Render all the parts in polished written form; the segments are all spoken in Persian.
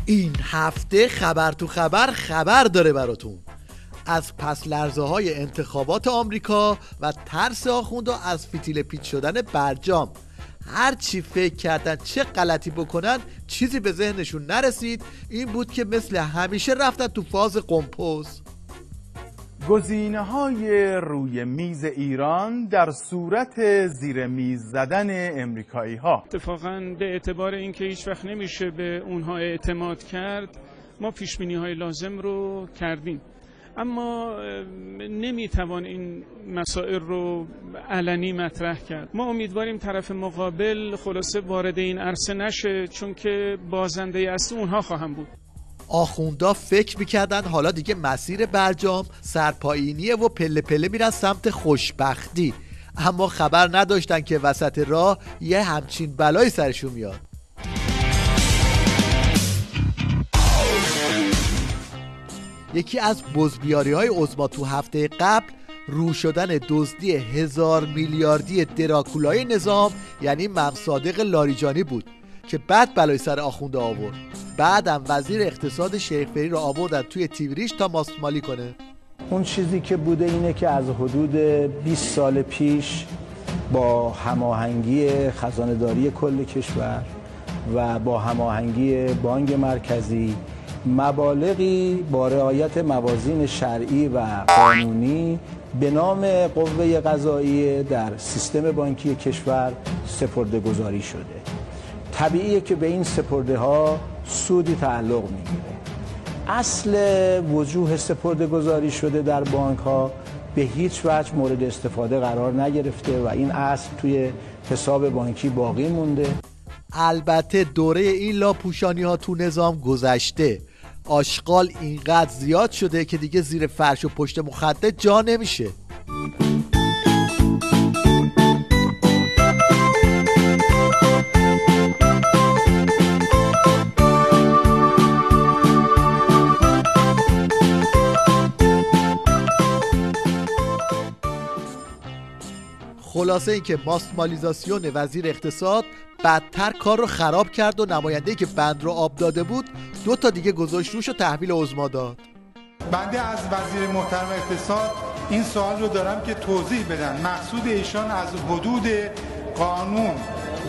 این هفته خبر تو خبر داره براتون. از پس لرزه های انتخابات آمریکا و ترس آخوندا از فتیل پیچ شدن برجام. هر چی فکر کردن چه غلطی بکنن چیزی به ذهنشون نرسید. این بود که مثل همیشه رفتن تو فاز قمپوز. گزینه‌های روی میز ایران در صورت زیر میز زدن امریکایی‌ها. اتفاقاً به اعتبار اینکه هیچ وقت نمیشه به اونها اعتماد کرد، ما پیش‌بینی‌های لازم رو کردیم، اما نمیتوان این مسائل رو علنی مطرح کرد. ما امیدواریم طرف مقابل خلاصه وارد این عرصه نشه، چون که بازنده اصلی اونها خواهم بود. آخوندا فکر میکردن حالا دیگه مسیر برجام سرپایینیه و پله پله میرن سمت خوشبختی، اما خبر نداشتن که وسط راه یه همچین بلایی سرشون میاد. یکی از بزبیاری های عظما تو هفته قبل رو شدن دزدی 1000 میلیاردی دراکولای نظام یعنی مقصادق لاریجانی بود که بعد بلای سر آخونده آورد. بعدم وزیر اقتصاد شیخ فری رو آوردن توی تیوریش تا ماستمالی کنه. اون چیزی که بوده اینه که از حدود 20 سال پیش با هماهنگی خزانه‌داری کل کشور و با هماهنگی بانک مرکزی مبالغی با رعایت موازین شرعی و قانونی به نام قوه قضاییه در سیستم بانکی کشور سپرده‌گذاری شده. طبیعیه که به این سپرده ها سودی تعلق میگیره. اصل وجوه سپرده‌گذاری شده در بانک ها به هیچ وجه مورد استفاده قرار نگرفته و این اصل توی حساب بانکی باقی مونده. البته دوره این لاپوشانی ها تو نظام گذشته. آشغال اینقدر زیاد شده که دیگه زیر فرش و پشت مخده جا نمیشه. خلاصه این که ماستمالیزاسیون وزیر اقتصاد بدتر کار رو خراب کرد و نماینده‌ای که بند رو آب داده بود 2 تا دیگه گذاشت روش و تحویل عظما داد. بنده از وزیر محترم اقتصاد این سوال رو دارم که توضیح بدن مقصود ایشان از حدود قانون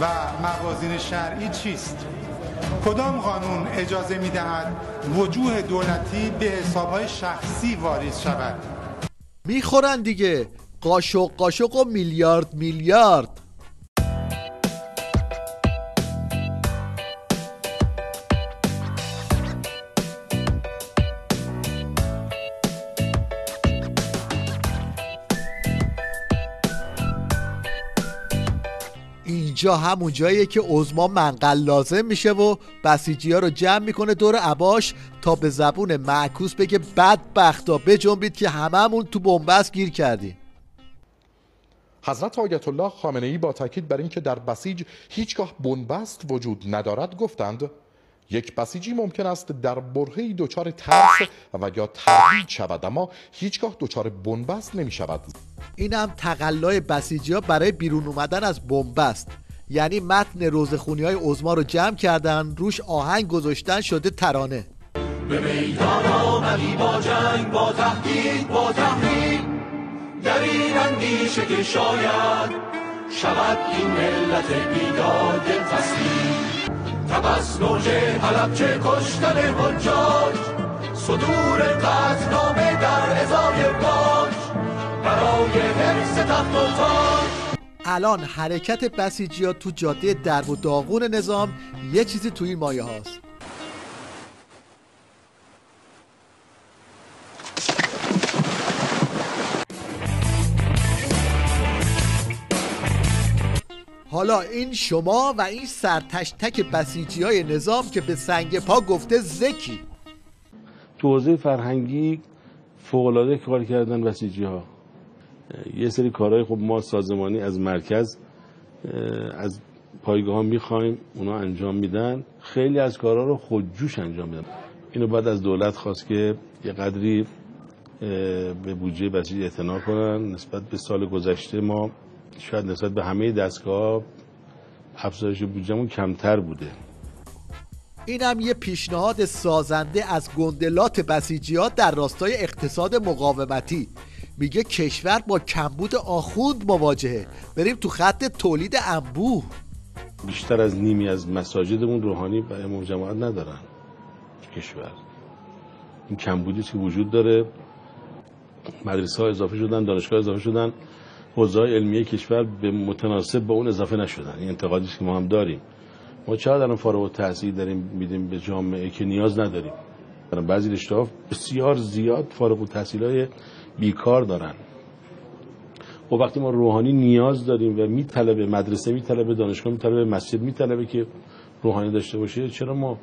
و موازین شرعی چیست؟ کدام قانون اجازه می‌دهد وجوه دولتی به حساب‌های شخصی واریز شود؟ میخورن دیگه، قاشق و میلیارد. اینجا همون جاییه که عظما منقل لازم میشه و بسیجی ها رو جمع میکنه دور عباش تا به زبون معکوس بگه بدبختا بجنبید که هممون تو بنبست گیر کردیم. حضرت آیت الله خامنه‌ای با تاکید بر اینکه در بسیج هیچگاه بنبست وجود ندارد گفتند یک بسیجی ممکن است در برهه‌ای دچار ترس و یا تردید شود اما هیچگاه دچار بنبست نمی شود. اینم تقلای بسیجی‌ها برای بیرون اومدن از بنبست، یعنی متن روزخونی‌های عظما رو جمع کردن روش آهنگ گذاشتن شده ترانه. به میدان آمدی با جنگ با تهدید با تحریم در این اندیشه که شاید شود این ملت بیدار دل تسلیم تبس نوج حلب چه کشتن حجاج صدور قطعنامه در ازای باج برای حفظ تخت و تاج. الان حرکت بسیجی‌ها تو جاده درب و داغون نظام یه چیزی توی این مایه هاست. حالا این شما و این سرتشتک بسیجی‌های نظام که به سنگ پا گفته زکی. تو حوزه فرهنگی فوق‌العاده کار کردن بسیجی‌ها. یه سری کارهای خب ما سازمانی از مرکز از پایگاه ها میخوایم اونا انجام میدن، خیلی از کارها رو خودجوش انجام میدن. اینو بعد از دولت خواست که یه قدری به بودجه بسیج اعتنا کنن. نسبت به سال گذشته ما شاید نسبت به همه دستگاه افزایش بودجهمون کمتر بوده. این هم یه پیشنهاد سازنده از گندلات بسیجیات در راستای اقتصاد مقاومتی. میگه کشور با کمبود آخوند مواجهه، بریم تو خط تولید انبوه. بیشتر از نیمی از مساجدمون روحانی و امام جماعت ندارن کشور. این کمبودی که وجود داره، مدرسه ها اضافه شدن، دانشگاه اضافه شدن، حوزه‌های علمیه کشور به متناسب با اون اضافه نشدن. این انتقادی که ما هم داریم. ما چقدر الان فارغ التحصیل داریم میدیم به جامعه که نیاز نداریم. بعضی رشته‌ها بسیار زیاد فارغ التحصیلای بیکار دارن. و وقتی ما روحانی نیاز داریم و میطلبه، مدرسه میطلبه، دانشگاه میطلبه، مسجد میطلبه که روحانی داشته باشه، چرا ما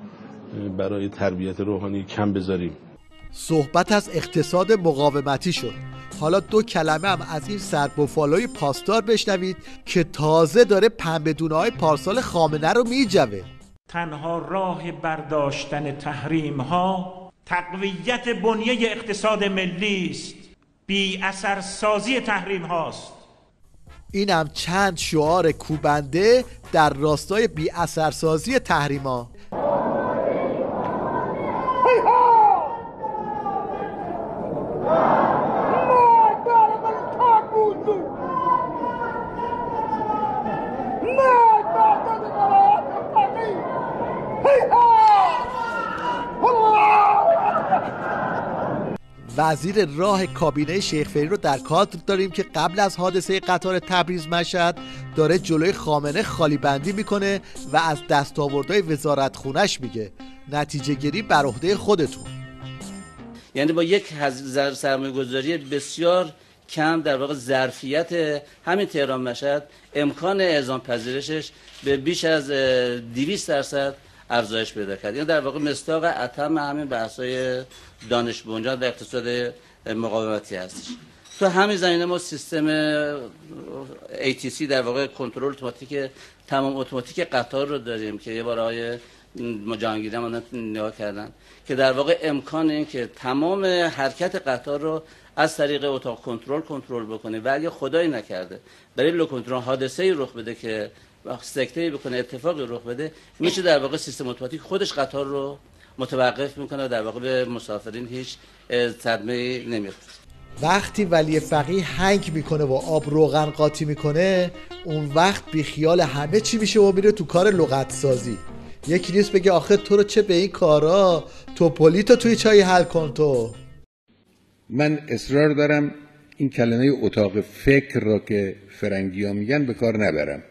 برای تربیت روحانی کم بذاریم؟ صحبت از اقتصاد مقاومتی شد. حالا 2 کلمه هم از این سربافالای پاسدار بشنوید که تازه داره پنبه‌دونه‌های پارسال خامنه رو میجوه. تنها راه برداشتن تحریم ها تقویت بنیه اقتصاد ملی است، بی اثر سازی تحریم هاست. این هم چند شعار کوبنده در راستای بی اثر سازی تحریم ها. وزیر راه کابینه شیخ فری رو در کادر داریم که قبل از حادثه قطار تبریز مشهد داره جلوی خامنه خالی بندی میکنه و از دستاوردهای وزارت خونش میگه نتیجه گیری بر عهده خودتون. یعنی با یک سرمایه گذاری بسیار کم در واقع ظرفیت همین تهران مشهد امکان اعزام پذیرشش به بیش از 200% افزایش پیدا کرد. این در واقع مصداق اتم همین بحث‌های دانش بنیان و اقتصاد مقاومتی هستش. تو همین زمینه ما سیستم ATC در واقع کنترل اتوماتیک تمام اتوماتیک قطار رو داریم که یه بار آقای جهانگیری هم نگاه کردن که در واقع امکان این که تمام حرکت قطار رو از طریق اتاق کنترل بکنه و اگه خدایی نکرده برای لو کنترل حادثه‌ای رخ بده که سکته‌ای بکنه، اتفاقی رخ بده، میشه در واقع سیستم اتوماتیک خودش قطار رو متوقف میکنه و در واقع به مسافرین هیچ صدمه‌ای نمیرسه. وقتی ولی فقیه هنگ میکنه و آب روغن قاطی میکنه، اون وقت بی خیال همه چی میشه و میره تو کار لغت سازی. یکی نیست بگه آخه تو رو چه به این کارا، توپولیتو توی چای حل کن تو. من اصرار دارم این کلمه اتاق فکر را که فرنگی‌ها میگن به کار نبرم.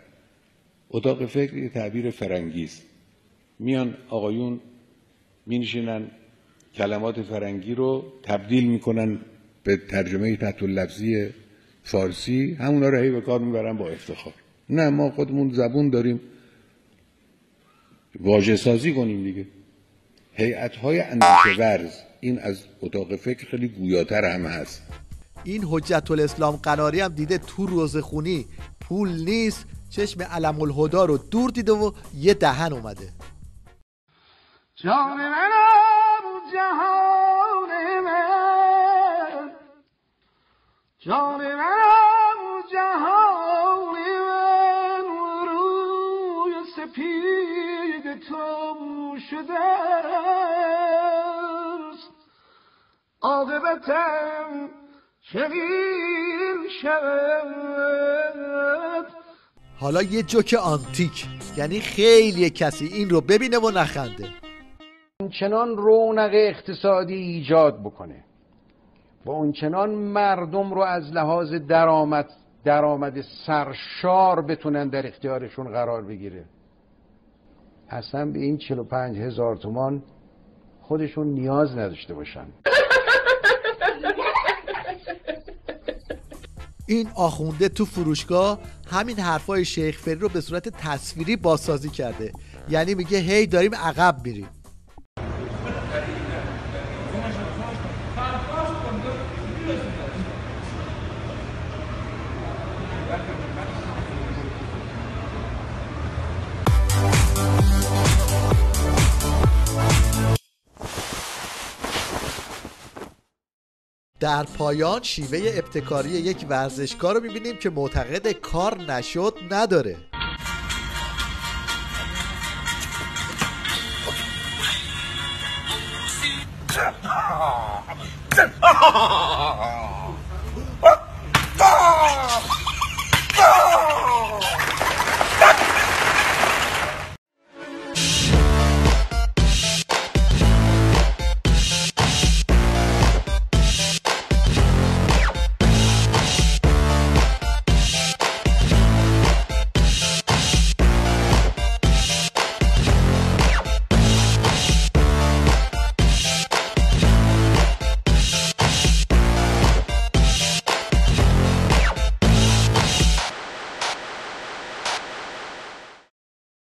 اتاق فکر یه تعبیر فرنگی است. میان آقایون مینشینن کلمات فرنگی رو تبدیل میکنن به ترجمه تحت اللفظی فارسی، همونا رو هی به کار میبرن با افتخار. نه، ما خودمون زبون داریم، واژه سازی کنیم دیگه. هیئت‌های اندیشه ورز، این از اتاق فکر خیلی گویاتر هم هست. این حجت الاسلام قناری هم دیده تو روزخونی پول نیست، چشم علم الهدی رو دور دیده و یه دهن اومده. جان منم جهان من، جان منم جهان من، روی سپید تو شده است، عاقبتم چنین شود. حالا یه جوک آنتیک، یعنی خیلی کسی این رو ببینه و نخنده. اونچنان رونق اقتصادی ایجاد بکنه و اونچنان مردم رو از لحاظ درآمد سرشار بتونن در اختیارشون قرار بگیره، اصلا به این 45,000 تومان خودشون نیاز نداشته باشن. این آخونده تو فروشگاه همین حرفای شیخ فری رو به صورت تصویری بازسازی کرده، یعنی میگه هی داریم عقب میریم. در پایان شیوه ابتکاری یک ورزشکار رو میبینیم که معتقد کار نشد نداره. Ha ha ha!